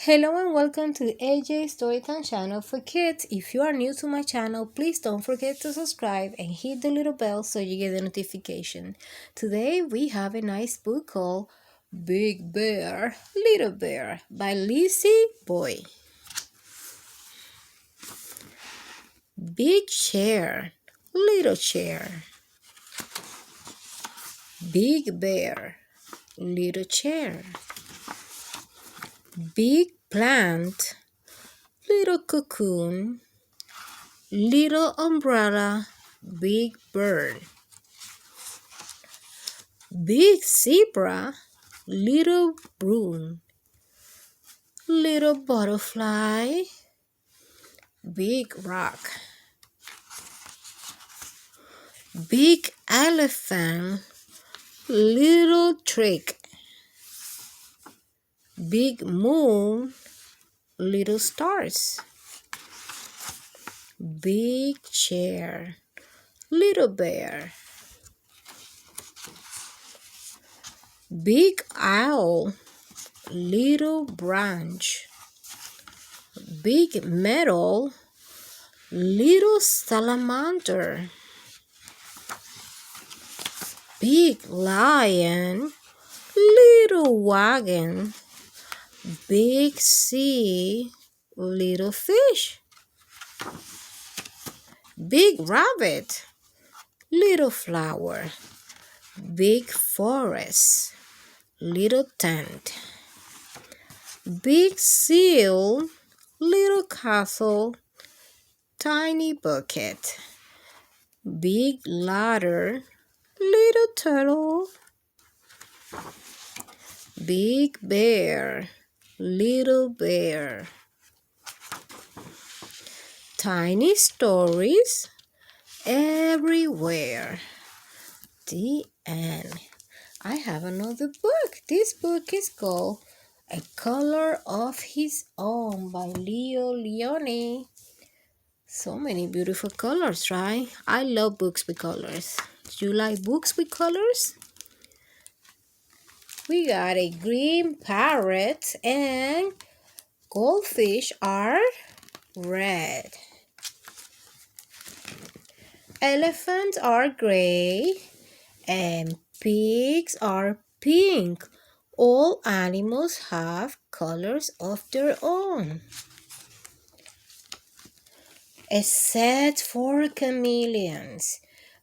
Hello and welcome to the AJ Storytime channel for kids. If you are new to my channel, please don't forget to subscribe and hit the little bell so you get the notification. Today we have a nice book called Big Bear, Little Bear by Lizzie Boy. Big chair, little chair. Big bear, little chair. Big plant, little cocoon. Little umbrella, big bird. Big zebra, little broom. Little butterfly, big rock. Big elephant, little trick. Big moon, little stars. Big chair, little bear. Big owl, little branch. Big meadow, little salamander. Big lion, little wagon. Big sea, little fish. Big rabbit, little flower. Big forest, little tent. Big seal, little castle, tiny bucket. Big ladder, little turtle. Big bear, little bear. Tiny stories everywhere. The end. I have another book. This book is called A Color of His Own by Leo Leone. So many beautiful colors, right? I love books with colors. Do you like books with colors? We got a green parrot and goldfish are red. Elephants are gray and pigs are pink. All animals have colors of their own. Except for chameleons.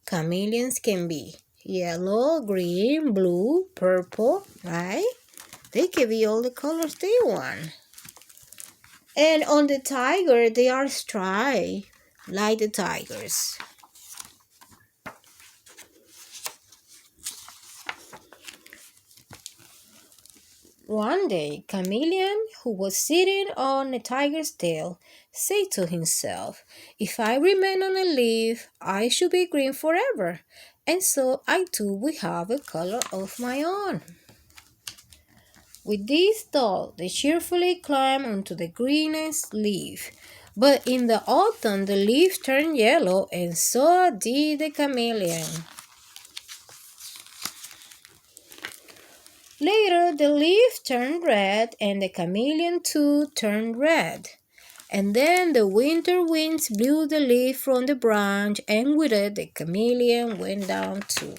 Chameleons can be yellow, green, blue, purple, right? They can be all the colors they want. And on the tiger, they are striped like the tigers. One day, Chameleon, who was sitting on a tiger's tail, said to himself, "If I remain on a leaf, I should be green forever, and so I too will have a color of my own." With this thought, they cheerfully climbed onto the greenest leaf. But in the autumn, the leaf turned yellow, and so did the chameleon. Later, the leaf turned red, and the chameleon too turned red. And then the winter winds blew the leaf from the branch, and with it the chameleon went down too.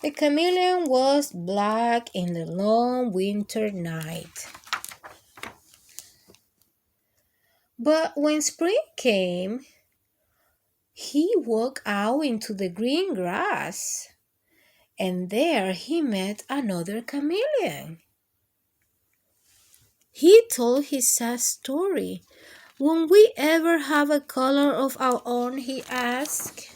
The chameleon was black in the long winter night. But when spring came, he walked out into the green grass, and there he met another chameleon. He told his sad story. "Won't we ever have a color of our own?" he asked.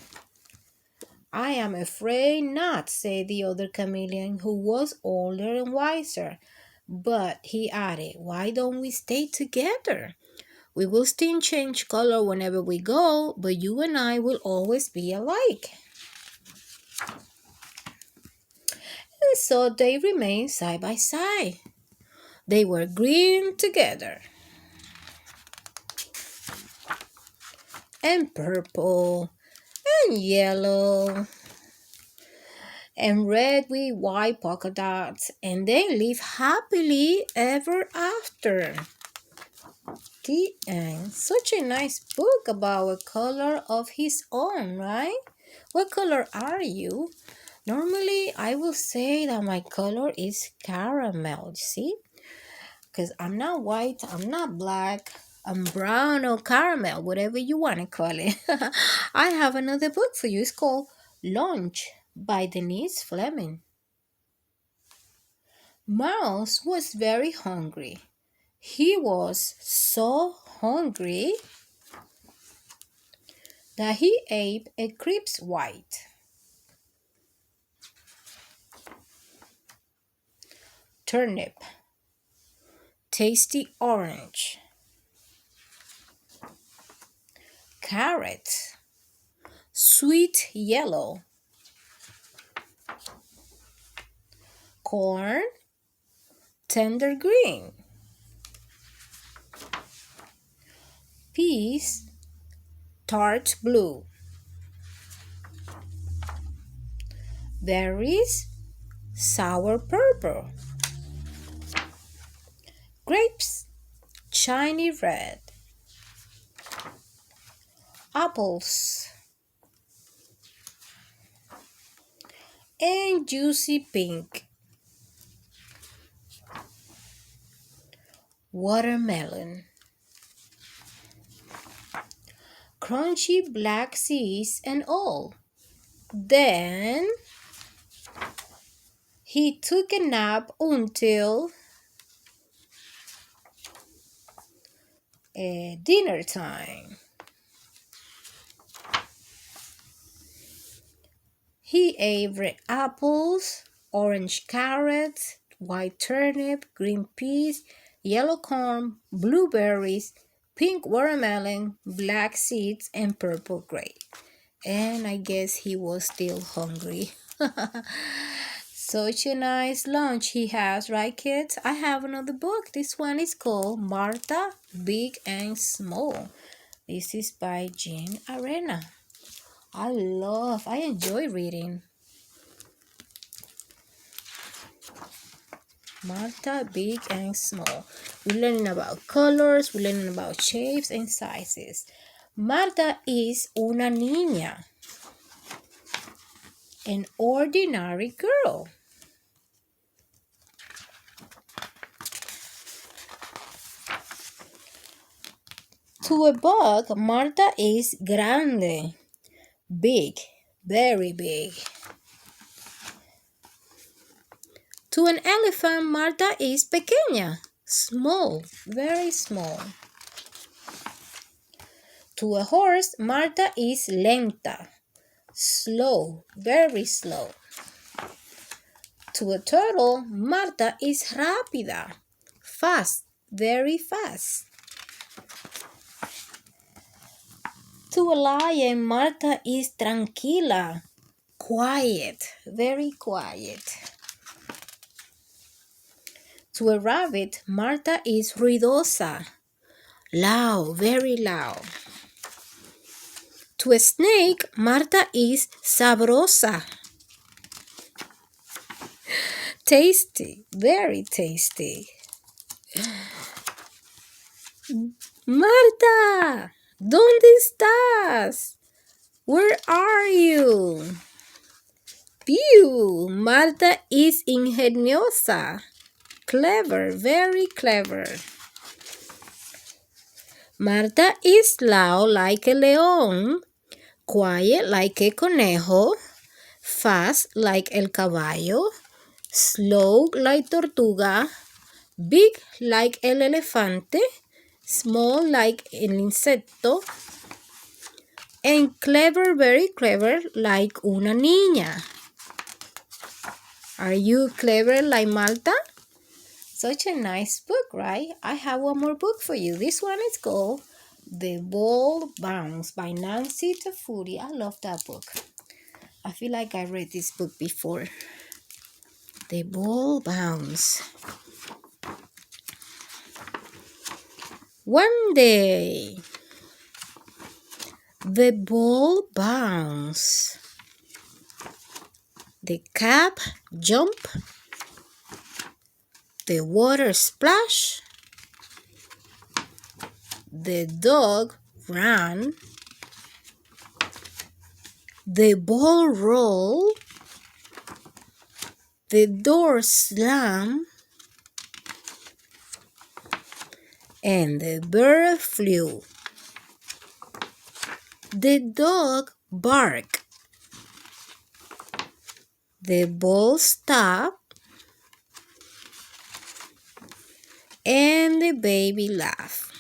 "I am afraid not," said the other chameleon, who was older and wiser. "But," he added, "why don't we stay together? We will still change color whenever we go, but you and I will always be alike." And so they remained side by side. They were green together, and purple, and yellow, and red with white polka dots, and they live happily ever after. The end. Such a nice book about a color of his own, right? What color are you? Normally, I will say that my color is caramel, see? Because I'm not white, I'm not black, I'm brown or caramel, whatever you want to call it. I have another book for you. It's called Lunch by Denise Fleming. Mouse was very hungry. He was so hungry that he ate a crisp white turnip, tasty orange, carrot, sweet yellow, corn, tender green, peas, tart blue, berries, sour purple, grapes, shiny red, apples, and juicy pink, watermelon, crunchy black seeds and all. Then he took a nap until dinner time. He ate red apples, orange carrots, white turnip, green peas, yellow corn, blueberries, pink watermelon, black seeds, and purple grape. And I guess he was still hungry. Such a nice lunch he has, right, kids? I have another book. This one is called Martha, Big and Small. This is by Jean Arena. I enjoy reading. Martha, Big and Small. We're learning about colors, we're learning about shapes and sizes. Martha is una niña, an ordinary girl. To a bug, Martha is grande, big, very big. To an elephant, Martha is pequeña, small, very small. To a horse, Martha is lenta, slow, very slow. To a turtle, Martha is rápida, fast, very fast. To a lion, Martha is tranquila, quiet, very quiet. To a rabbit, Martha is ruidosa, loud, very loud. To a snake, Martha is sabrosa, tasty, very tasty. Marta, ¿dónde estás? Where are you? Pew, Marta is ingeniosa, clever, very clever. Marta is loud like a león, quiet like a conejo, fast like el caballo, slow like tortuga, big like el elefante, small like el insecto, and clever, very clever like una niña. Are you clever like Marta? Such a nice book, right? I have one more book for you. This one is called The Ball Bounce by Nancy Tafoori. I love that book. I feel like I read this book before. The Ball Bounce. One day, the ball bounced The cat jump, the water splash, the dog ran, the ball roll, the door slam, and the bird flew. The dog barked, the ball stopped, and the baby laughed.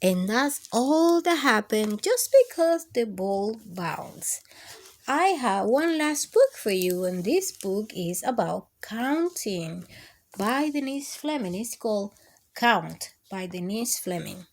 And that's all that happened just because the ball bounced. I have one last book for you, and this book is about counting by Denise Fleming. It's called Count by Denise Fleming.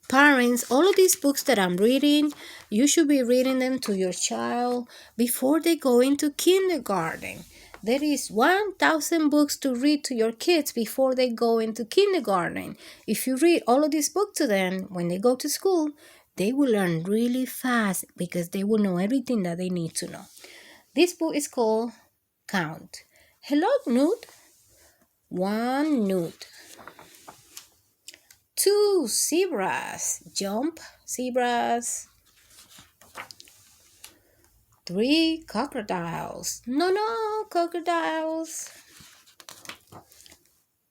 Parents, all of these books that I'm reading, you should be reading them to your child before they go into kindergarten. There is 1,000 books to read to your kids before they go into kindergarten. If you read all of these books to them when they go to school, they will learn really fast because they will know everything that they need to know. This book is called Count. Hello, Newt. 1 newt. 2 zebras. Jump, zebras. 3 crocodiles. No, crocodiles.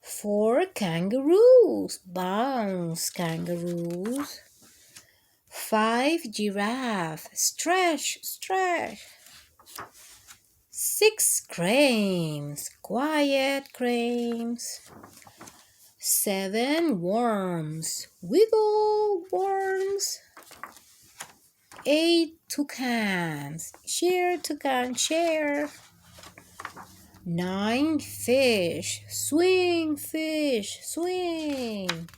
4 kangaroos. Bounce, kangaroos. 5 giraffe. Stretch. 6 cranes. Quiet cranes. 7 worms. Wiggle worms. 8 toucans. Toucan, share. 9 fish. Swing, fish, swing.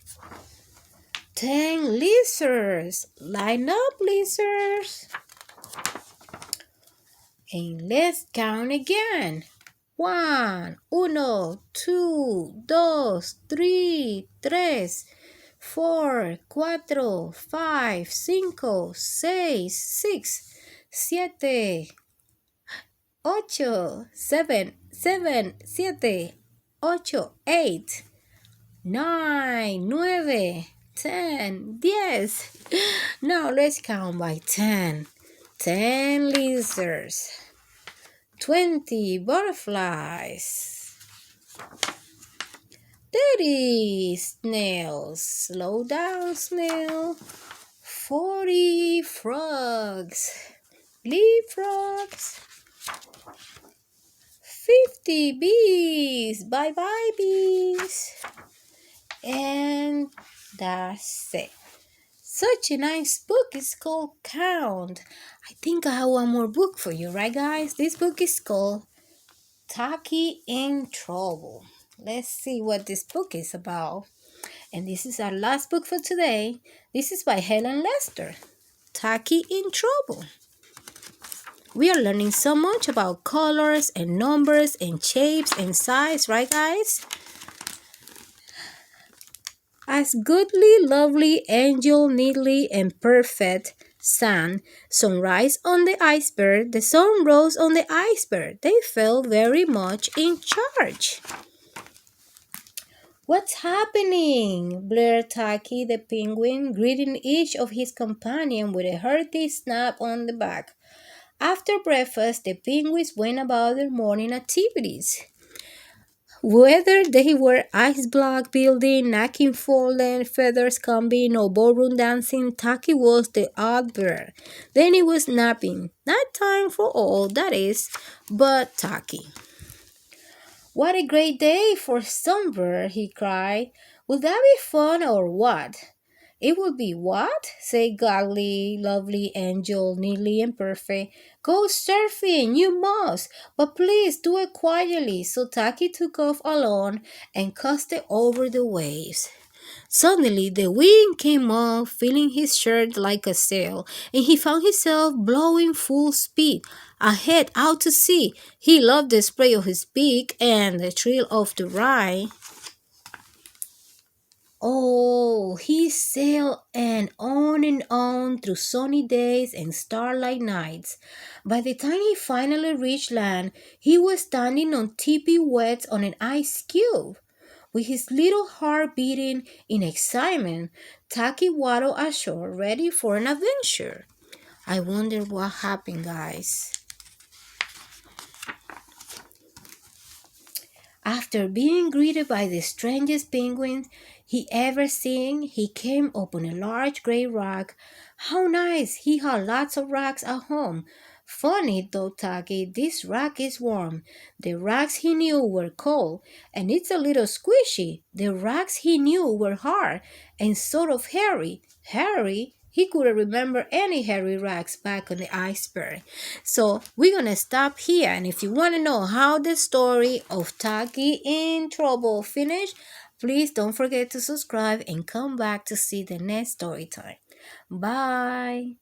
10 lizards. Line up, lizards. And let's count again. 1, 2, 3, 4, 5, 6, 7, 8, 9, 10, 10. Now let's count by 10. 10 lizards. 20 butterflies. 30 snails. Slow down, snail. 40 frogs. Leapfrogs. 50 bees. Bye-bye, bees. And that's it. Such a nice book. It's called Count. I think I have one more book for you, right, guys? This book is called Taki in Trouble. Let's see what this book is about. And this is our last book for today. This is by Helen Lester. Taki in Trouble. We are learning so much about colors and numbers and shapes and size, right, guys? As goodly, lovely, angel, neatly, and perfect sunrise on the iceberg, the sun rose on the iceberg. They felt very much in charge. What's happening? Blared Taki the penguin, greeting each of his companions with a hearty snap on the back. After breakfast, the penguins went about their morning activities. Whether they were ice block building, knocking fallen feathers combing, or ballroom dancing, Taki was the odd bird. Then he was napping. Not time for all, that is, but Taki. What a great day for Sunbird, he cried. Will that be fun or what? It would be what? Said Godly, lovely angel, neatly and perfect. Go surfing, you must, but please do it quietly. So Taki took off alone and coasted over the waves. Suddenly the wind came up, filling his shirt like a sail, and he found himself blowing full speed ahead out to sea. He loved the spray of his beak and the thrill of the ride. Oh, he sailed and on through sunny days and starlight nights. By the time he finally reached land, he was standing on tippy wets on an ice cube. With his little heart beating in excitement, Taki waddled ashore ready for an adventure. I wonder what happened, guys. After being greeted by the strangest penguin he ever seen, he came upon a large gray rock. How nice! He had lots of rocks at home. Funny, thought Taki, this rock is warm. The rocks he knew were cold, and it's a little squishy. The rocks he knew were hard and sort of hairy. Hairy? He couldn't remember any hairy rocks back on the iceberg. So we're gonna stop here. And if you want to know how the story of Taki in Trouble finished, please don't forget to subscribe and come back to see the next story time. Bye.